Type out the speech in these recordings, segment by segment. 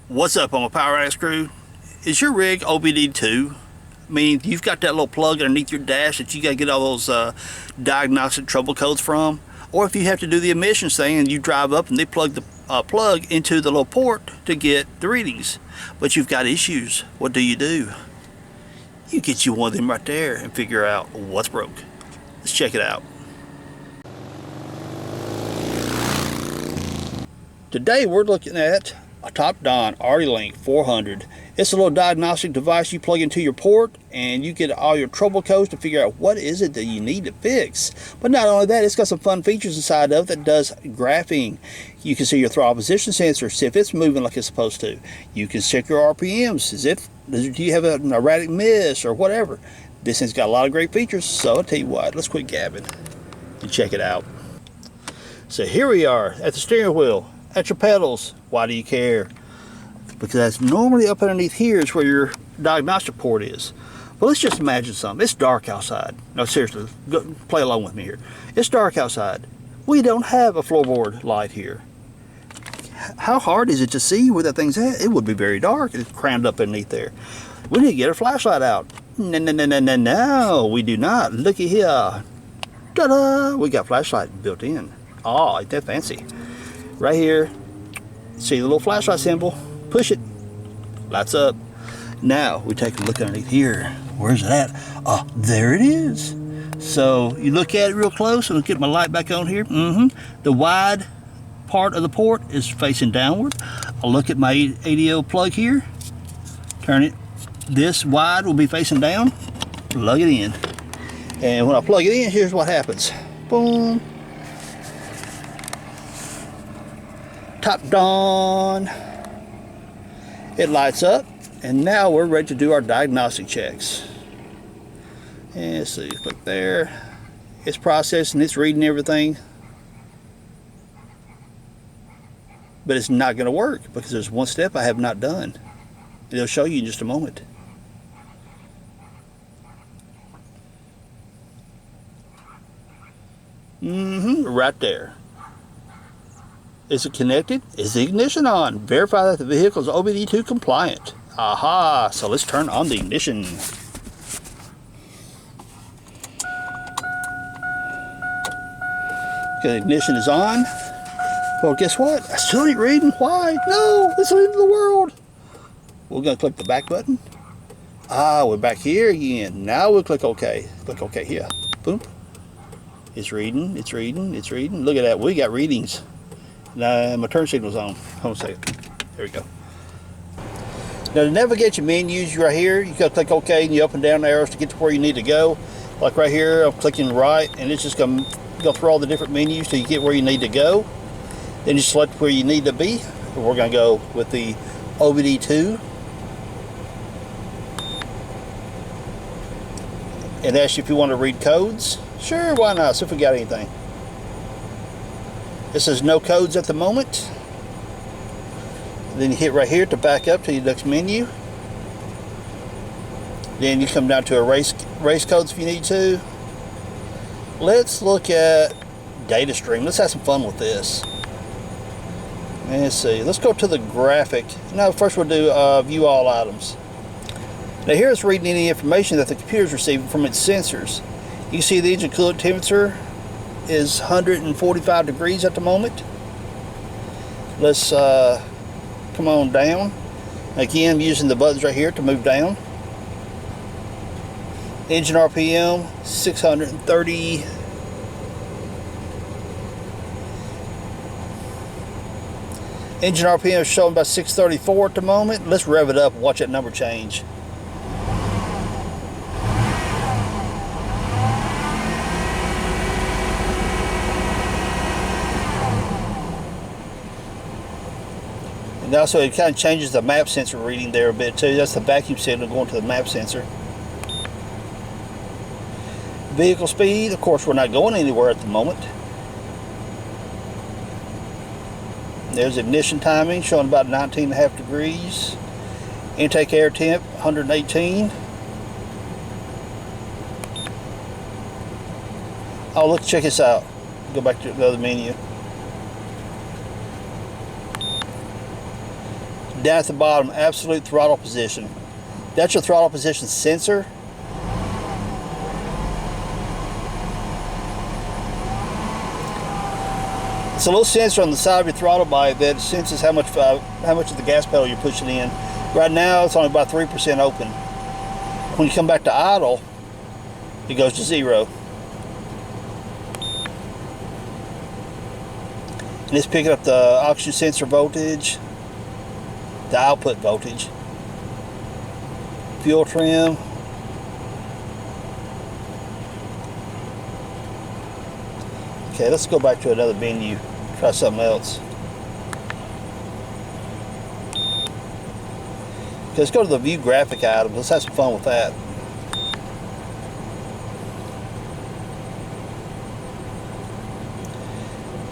What's up on my Power Axe crew? Is your rig OBD2? I mean, you've got that little plug underneath your dash that you got to get all those diagnostic trouble codes from. Or if you have to do the emissions thing and you drive up and they plug the plug into the little port to get the readings. But you've got issues. What do? You get you one of them right there and figure out what's broke. Let's check it out. Today we're looking at a Topdon Artilink 400. It's a little diagnostic device you plug into your port and you get all your trouble codes to figure out what is it that you need to fix. But not only that, it's got some fun features inside of it that does graphing. You can see your throttle position sensor, see if it's moving like it's supposed to. You can check your RPMs, do you have an erratic miss or whatever. This thing's got a lot of great features, so I'll tell you what, let's quit gabbing and check it out. So here we are at the steering wheel. At your pedals. Why do you care? Because that's normally up underneath here is where your diagnostic port is. Well, let's just imagine something. It's dark outside. No, seriously, play along with me here. It's dark outside. We don't have a floorboard light here. How hard is it to see where that thing's at? It would be very dark. It's crammed up underneath there. We need to get a flashlight out. No, we do not. Looky here. Ta-da! We got flashlight built in. Oh, ain't that fancy? Right here, see the little flashlight symbol, push it, lights up. Now we take a look underneath here. Where's it at? Oh, there it is. So you look at it real close, and I'll get my light back on here. The wide part of the port is facing downward. I'll look at my ADO plug here, turn it. This wide will be facing down, plug it in. And when I plug it in, here's what happens. Boom. Topdon. It lights up, and now we're ready to do our diagnostic checks. And let's see, click there. It's processing, it's reading everything, but it's not going to work because there's one step I have not done. It'll show you in just a moment. Right there. Is it connected? Is the ignition on? Verify that the vehicle is OBD2 compliant. Aha! So let's turn on the ignition. Okay, the ignition is on. Well, guess what? I still ain't reading. Why? No! It's the end of the world. We're going to click the back button. We're back here again. Now we'll click OK. Click OK here. Boom. It's reading. It's reading. It's reading. Look at that. We got readings. Now my turn signal's on. Hold on a second. There we go. Now to navigate your menus right here, you gotta click OK and you up and down the arrows to get to where you need to go. Like right here, I'm clicking right, and it's just gonna go through all the different menus till you get where you need to go. Then you select where you need to be. We're gonna go with the OBD2. And ask you if you want to read codes. Sure, why not? See if we got anything. It says no codes at the moment. Then you hit right here to back up to your next menu. Then you come down to erase codes if you need to. Let's look at data stream. Let's have some fun with this. Let's see. Let's go to the graphic. No, first we'll do view all items. Now here it's reading any information that the computer is receiving from its sensors. You can see the engine coolant temperature is 145 degrees at the moment. Let's come on down. Again, I'm using the buttons right here to move down. Engine RPM 630. Engine RPM is showing about 634 at the moment. Let's rev it up and watch that number change. And also it kind of changes the map sensor reading there a bit too. That's the vacuum signal going to the map sensor. Vehicle speed, of course we're not going anywhere at the moment. There's ignition timing showing about 19.5 degrees. Intake air temp 118. Oh look, check this out. Go back to the other menu. down at the bottom, absolute throttle position. That's your throttle position sensor. It's a little sensor on the side of your throttle body that senses how much of the gas pedal you're pushing in. Right now it's only about 3% open. When you come back to idle, it goes to 0. And it's picking up the oxygen sensor voltage, the output voltage, fuel trim. Okay, let's go back to another menu, try something else. Okay, let's go to the view graphic items. Let's have some fun with that.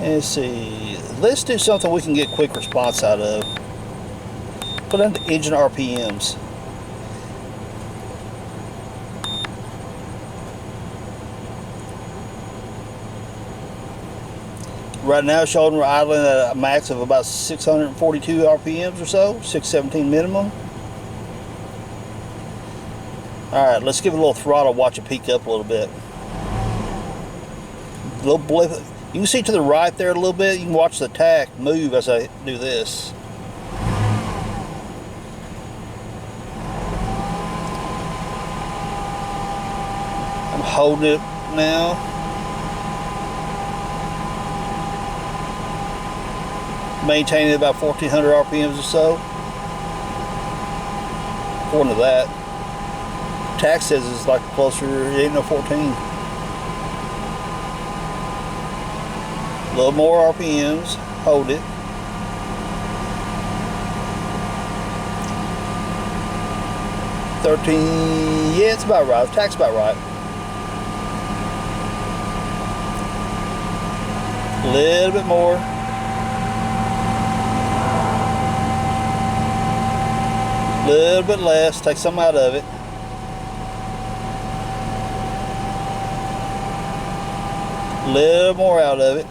And let's see, let's do something we can get quick response out of. Put in the engine RPMs. Right now, showing we're idling at a max of about 642 RPMs or so, 617 minimum. Alright, let's give it a little throttle, watch it peak up a little bit. A little blip. You can see to the right there a little bit. You can watch the tach move as I do this. I'm holding it now. Maintaining about 1400 RPMs or so. According to that. Tach says it's like closer, it ain't no 14. A little more RPMs, hold it. Yeah, it's about right. Tach's about right. A little bit more. A little bit less, take some out of it. A little more out of it.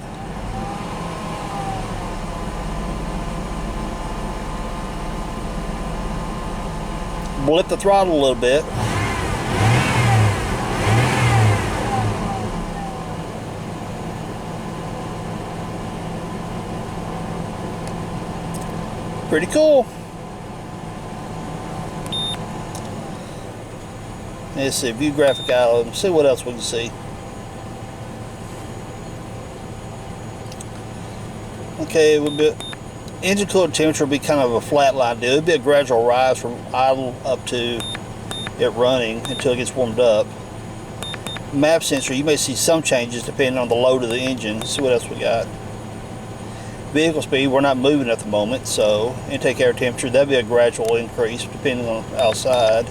Blip the throttle a little bit. Pretty cool. Let's see, view graphic item, see what else we can see. Okay, it would be, engine coolant temperature would be kind of a flat line deal. It would be a gradual rise from idle up to it running until it gets warmed up. Map sensor, you may see some changes depending on the load of the engine. Let's see what else we got. Vehicle speed, we're not moving at the moment, so intake air temperature, that'd be a gradual increase depending on outside.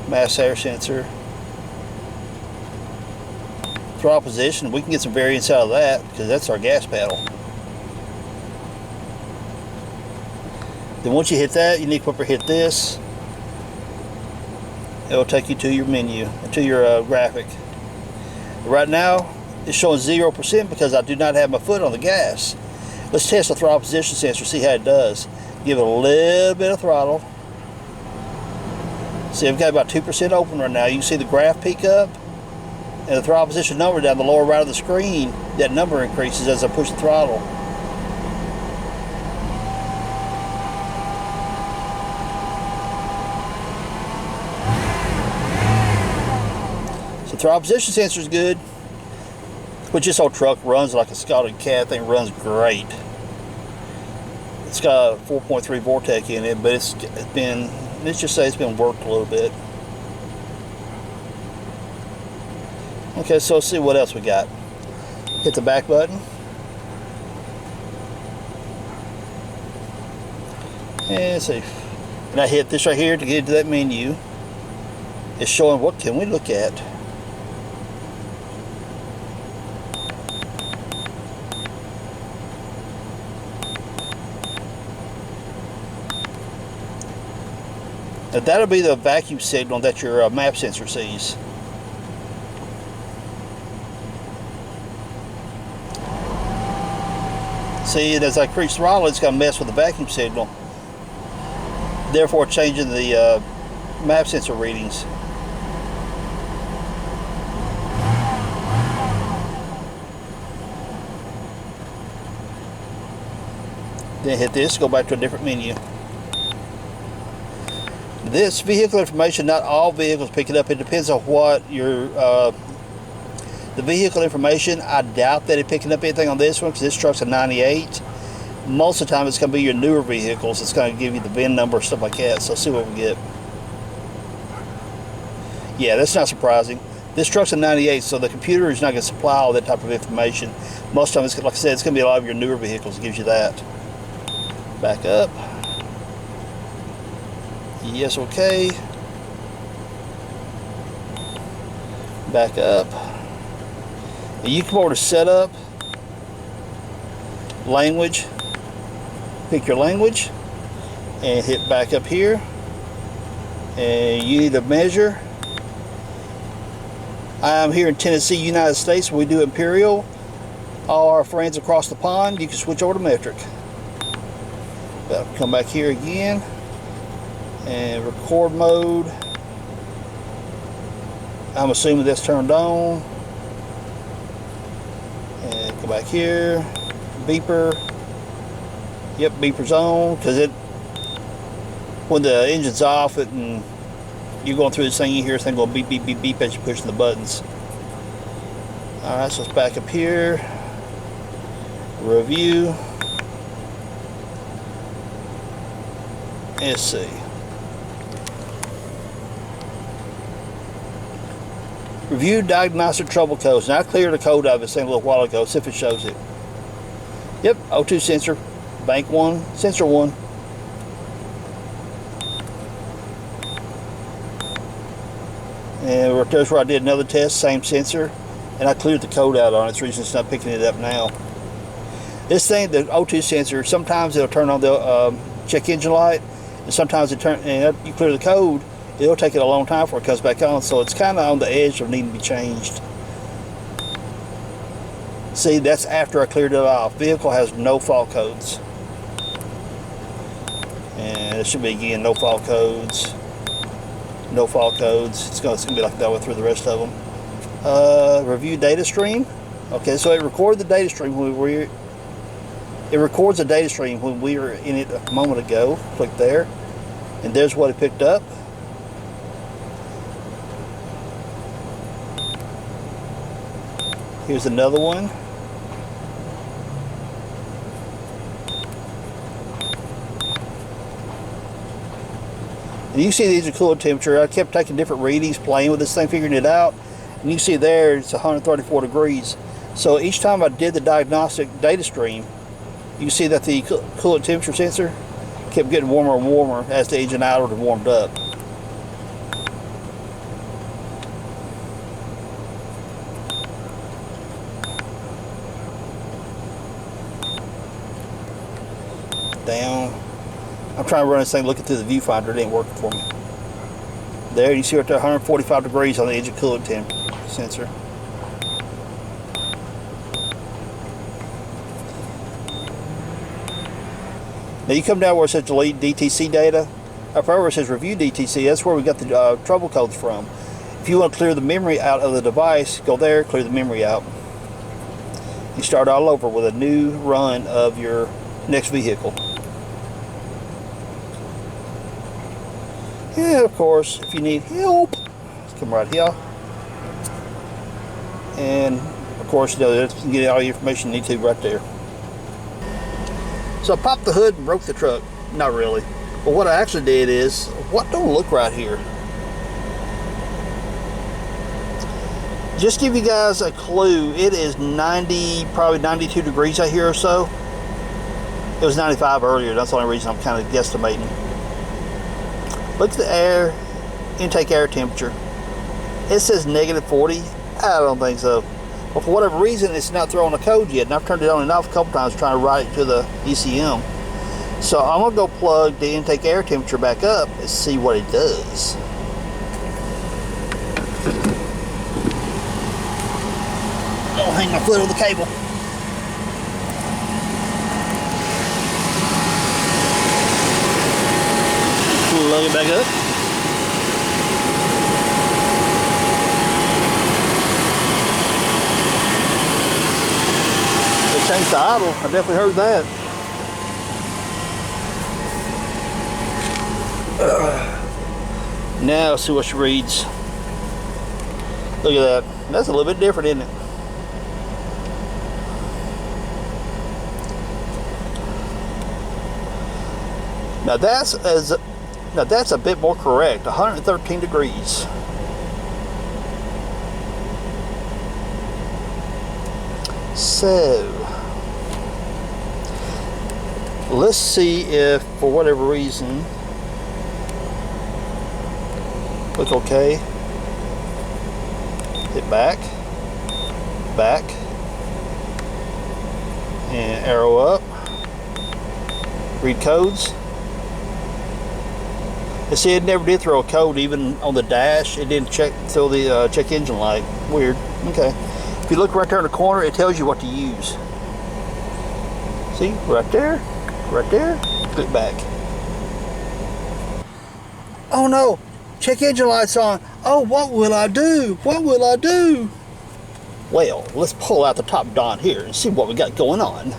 Mass air sensor. Throttle position, we can get some variance out of that because that's our gas pedal. Then once you hit that, you need to come up and hit this. It will take you to your menu, to your graphic. Right now, it's showing 0% because I do not have my foot on the gas. Let's test the throttle position sensor, see how it does. Give it a little bit of throttle. See, I've got about 2% open right now. You can see the graph peak up. And the throttle position number down the lower right of the screen, that number increases as I push the throttle. So throttle position sensor is good, which this old truck runs like a scalded cat. Thing runs great. It's got a 4.3 Vortec in it, but let's just say it's been worked a little bit. Okay, so let's see what else we got. Hit the back button. And let's see. And I hit this right here to get into that menu. It's showing what can we look at. Now that'll be the vacuum signal that your map sensor sees. See, as I increase throttle, it's going to mess with the vacuum signal, therefore changing the map sensor readings. Then hit this, go back to a different menu. This vehicle information, not all vehicles pick it up. It depends on what your the vehicle information. I doubt that it's picking up anything on this one because this truck's a 98. Most of the time it's going to be your newer vehicles. It's going to give you the VIN number, stuff like that. So see what we get. Yeah, that's not surprising. This truck's a 98, so the computer is not going to supply all that type of information. Most of it's, like I said, it's going to be a lot of your newer vehicles that gives you that. Back up. Yes, okay. Back up. And you come over to setup, language, pick your language, and hit back up here. And you need to measure. I'm here in Tennessee, United States. We do imperial. All our friends across the pond, you can switch over to metric. Come back here again and record mode. I'm assuming that's turned on. And go back here, beeper. Yep, beeper's on because it, when the engine's off, it and you're going through this thing, you hear this thing going beep beep beep beep as you're pushing the buttons. All right, so it's back up here. Review. Let's see. Review diagnostic trouble codes. Now I cleared the code out of this thing a little while ago. See if it shows it. Yep, O2 sensor, bank 1, sensor 1. And there's where I did another test, same sensor, and I cleared the code out on it. That's the reason it's not picking it up now. This thing, the O2 sensor, sometimes it'll turn on the check engine light, and sometimes and you clear the code, it'll take it a long time before it comes back on, so it's kind of on the edge of needing to be changed. See, that's after I cleared it off. Vehicle has no fault codes. And it should be, again, no fault codes. No fault codes. It's going to be like that through the rest of them. Review data stream. Okay, so it recorded the data stream when we were. It records a data stream when we were in it a moment ago. Click there, and there's what it picked up. Here's another one. And you see these are coolant temperature. I kept taking different readings, playing with this thing, figuring it out. And you see there it's 134 degrees. So each time I did the diagnostic data stream, you see that the coolant temperature sensor kept getting warmer and warmer as the engine idled and warmed up. Down. I'm trying to run this thing looking through the viewfinder. It ain't working for me. There, you see right there, 145 degrees on the engine coolant temp sensor. Now you come down where it says delete DTC data. Up where it says review DTC, that's where we got the trouble codes from. If you want to clear the memory out of the device, go there, clear the memory out. You start all over with a new run of your next vehicle. Yeah, of course, if you need help, come right here. And of course, you know, you can get all the information you need to right there. So I popped the hood and broke the truck. Not really. But what I actually did is, what don't look right here? Just give you guys a clue, it is 90, probably 92 degrees out here or so. It was 95 earlier, that's the only reason I'm kind of guesstimating. Look at the air, intake air temperature. It says negative 40. I don't think so. But for whatever reason, it's not throwing a code yet. And I've turned it on and off a couple times trying to write it to the ECM. So I'm going to go plug the intake air temperature back up and see what it does. Don't hang my foot on the cable. Plug it back up. They changed the idle. I definitely heard that. Now let's see what she reads. Look at that. That's a little bit different, isn't it? Now that's a bit more correct. 113 degrees. So let's see if, for whatever reason, click OK. Hit back, and arrow up. Read codes. And see, it never did throw a code even on the dash. It didn't throw the check engine light. Weird. Okay. If you look right there in the corner, it tells you what to use. See, right there, right there. Click back. Oh no! Check engine light's on. Oh, what will I do? What will I do? Well, let's pull out the Topdon here and see what we got going on.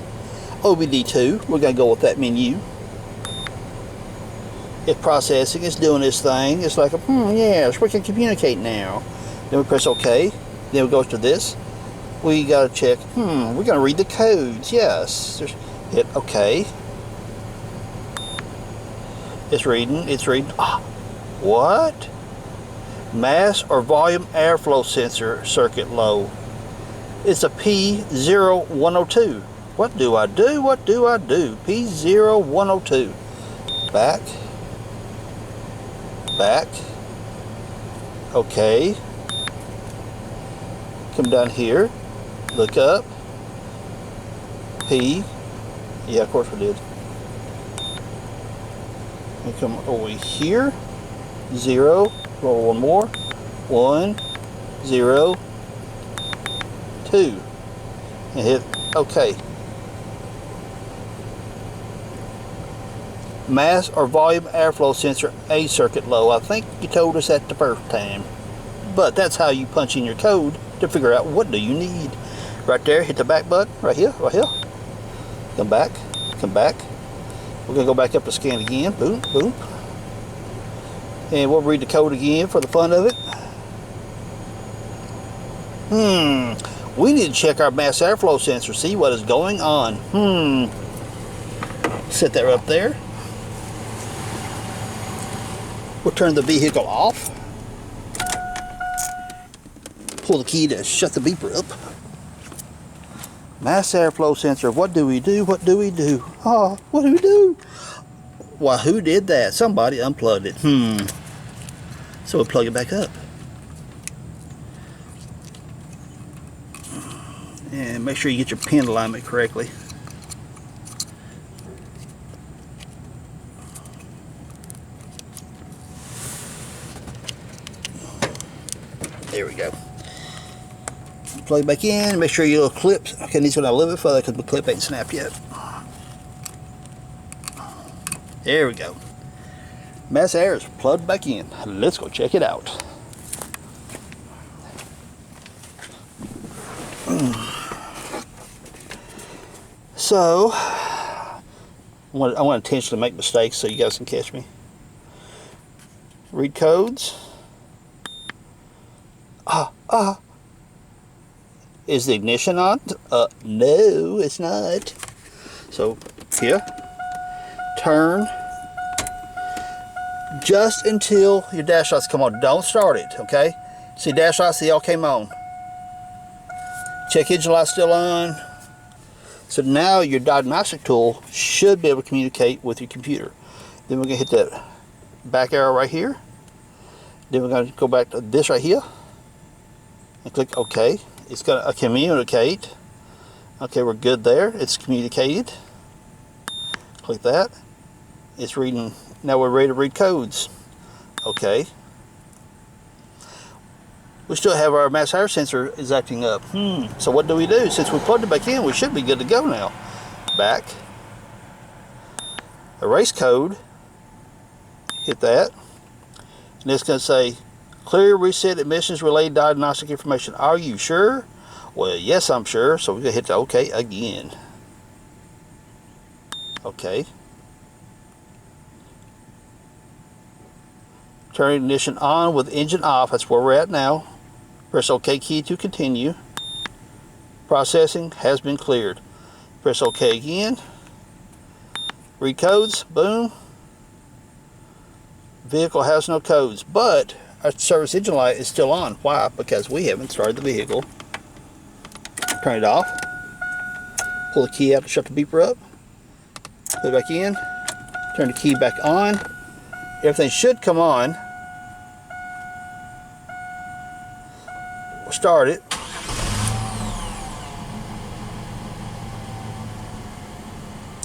OBD2, we're going to go with that menu. It's processing, it's doing this thing. It's like, yes, we can communicate now. Then we press OK. Then we go to this. We got to check, we're going to read the codes. Yes. Hit OK. It's reading. What? Mass or volume airflow sensor circuit low. It's a P0102. What do I do? What do I do? P0102. Back. Okay. Come down here. Look up. P. Yeah, of course we did. We come over here. 0. Roll one more. 1, 0, 2. And hit OK. Mass or volume airflow sensor A circuit low. I think you told us that the first time. But that's how you punch in your code to figure out what do you need. Right there, hit the back button. Right here, right here. Come back. We're going to go back up to scan again. Boom, boom. And we'll read the code again for the fun of it. We need to check our mass airflow sensor, see what is going on. Set that up there. We'll turn the vehicle off. Pull the key to shut the beeper up. Mass airflow sensor, what do we do? What do we do? Oh, what do we do? Why, who did that? Somebody unplugged it. So we'll plug it back up. And make sure you get your pin alignment correctly. There we go. Plug it back in. Make sure your little clips. Okay, these going to a little bit further because the clip ain't snapped yet. There we go. Mass air is plugged back in. Let's go check it out. So, I want to intentionally make mistakes so you guys can catch me. Read codes. Is the ignition on? No, it's not. So, here. Turn. Just until your dash lights come on. Don't start it, okay? See, dash lights, they all came on. Check engine light still on. So now your diagnostic tool should be able to communicate with your computer. Then we're going to hit that back arrow right here. Then we're going to go back to this right here and click OK. It's going to communicate. Okay, we're good there. It's communicated. Click that. It's reading. Now we're ready to read codes. Okay. We still have our mass air sensor is acting up. So what do we do? Since we plugged it back in, we should be good to go now. Back. Erase code. Hit that. And it's going to say, clear reset emissions relay diagnostic information. Are you sure? Well, yes, I'm sure. So we're going to hit the OK again. OK. Turn ignition on with engine off. That's where we're at now. Press OK key to continue. Processing has been cleared. Press OK again. Read codes. Boom. Vehicle has no codes, but our service engine light is still on. Why? Because we haven't started the vehicle. Turn it off. Pull the key out to shut the beeper up. Put it back in. Turn the key back on. Everything should come on. We'll start it.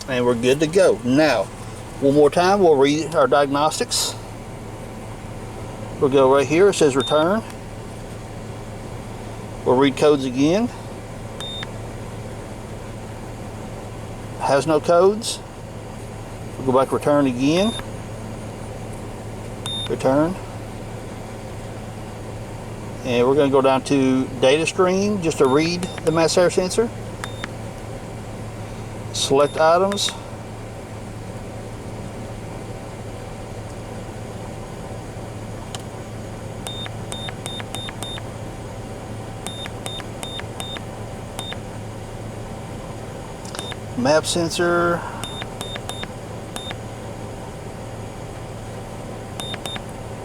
And we're good to go. Now, one more time, we'll read our diagnostics. We'll go right here. It says return. We'll read codes again. Has no codes. We'll go back, return again. Return. And we're going to go down to data stream just to read the mass air sensor. Select items. Map sensor.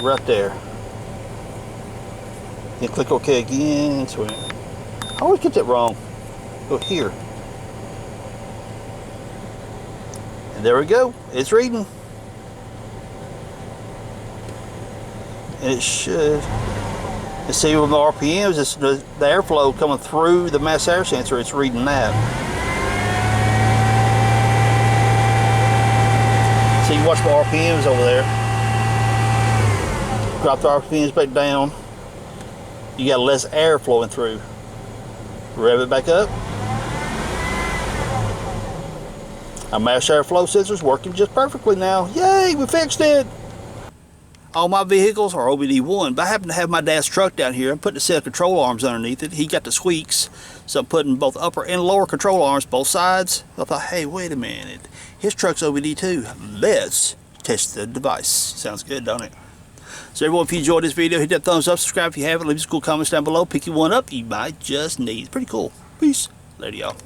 Right there. And click OK again. So I always get that wrong. Go here. And there we go. It's reading. And it should. And see with the RPMs, it's the airflow coming through the mass air sensor. It's reading that. So you can watch the RPMs over there. Drop the RPMs back down. You got less air flowing through. Rev it back up. Our mass airflow sensor's working just perfectly now. Yay, we fixed it! All my vehicles are OBD1, but I happen to have my dad's truck down here. I'm putting a set of control arms underneath it. He got the squeaks, so I'm putting both upper and lower control arms, both sides. I thought, hey, wait a minute. His truck's OBD2. Let's test the device. Sounds good, don't it? So everyone, if you enjoyed this video, hit that thumbs up, subscribe if you haven't, leave some cool comments down below. Pick you one up, you might just need. It's pretty cool. Peace. Later, y'all.